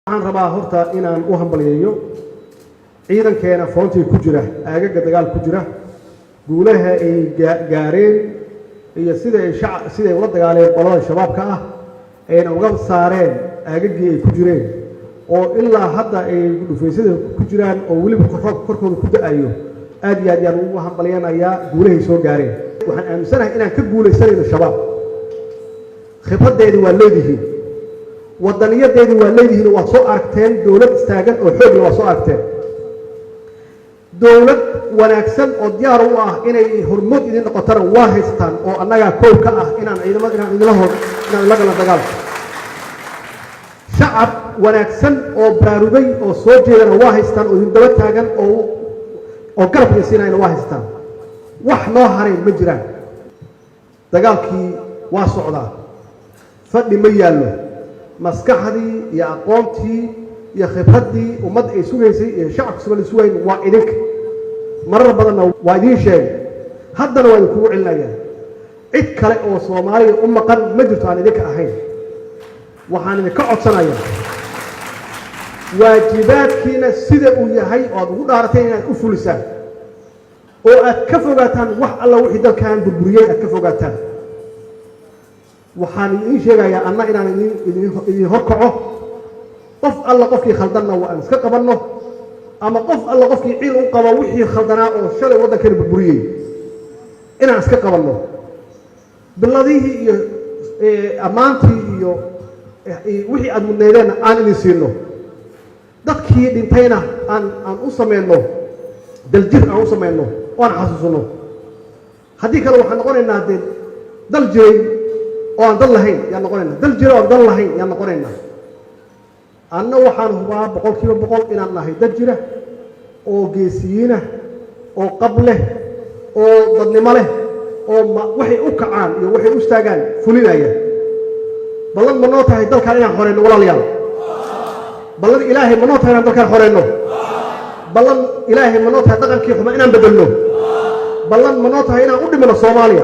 waxaan rabaa horta inaan u hambaliyeeyo ciidankeena foontii ku jira aagaga dagaal ku jira guulaha ay gaareen iyo sida ay ula dagaaleen qolada shabaabka ah ayna uga saareen aagagii ay ku jireen oo ilaa hadda ay dhufaysada ku jiraan oo weliba korkooda ku da'ayo aad iyo aad ayaan ugu hambaliyanayaa guulahay soo gaareen waxaan aaminsanahay inaan ka guulaysanayno shabaab khibraddeedu waa leedihiin wadaniyadeedu waa leedihiin waa soo aragteen dawlad istaagan oo xoog leh waa soo aragteen dawlad wanaagsan oo diyaar u ah inay hormood idin noqotana waa haystaan oo annaga koow ka ah inaan la gala dagaal shacab wanaagsan oo baraarugay oo soo jeedana waa haystaan oo idin daba taagan oo garab siinayna waa haystaan wax noo haray ma jiraan dagaalkii waa socdaa fadhi ma yaallo maskaxdii iyo aqoontii iyo khibraddii ummadda ay sugaysay iyo shacabka Soomaaliya sugayn waa idinka marar badanna waa idiin sheegay haddana waa idinkugu celinayaa cid kale oo Soomaaliya u maqan ma jirto aan idinka ahayn waxaan idinka codsanayaa waajibaadkiina sida uu yahay oo aad ugu dhaaratay inaad u fulisaan oo aad ka fogaataan wax alla wixii dalkan burburiyay aad ka fogaataan waxaan idiin sheegayaa anna inaan idin horkaco qof alla qofkii khaldanna waa aan iska qabanno ama qof alla qofkii ciil u qabo wixii khaldanaa oo shalay waddankeena burburiyey inaan iska qabanno biladihii iyo ammaantii iyo wixii aad mudnaydeenna aan idin siino dadkii dhintayna aan u samayno daljir aan u samayno oo aan xasuusno haddii kale waxaan noqonaynaa dee dal jiray oo aan dal lahayn yaan noqonaynaa dal jira oo aan dal lahayn yaan noqonaynaa anna waxaan hubaa 100% inaan nahay dad jira oo geesiyiina oo qab leh oo dadnimo leh oo waxay u kacaan iyo waxay u istaagaan fulinaya ballan ma noo tahay dalkan inaan xoreyno walaalayaal ballan ilaahay ma noo tahay inaan dalkan xoreyno ballan ilaahay ma noo tahay dhaqankii xuma inaan bedelno ballan ma noo tahay inaan u dhimano Soomaaliya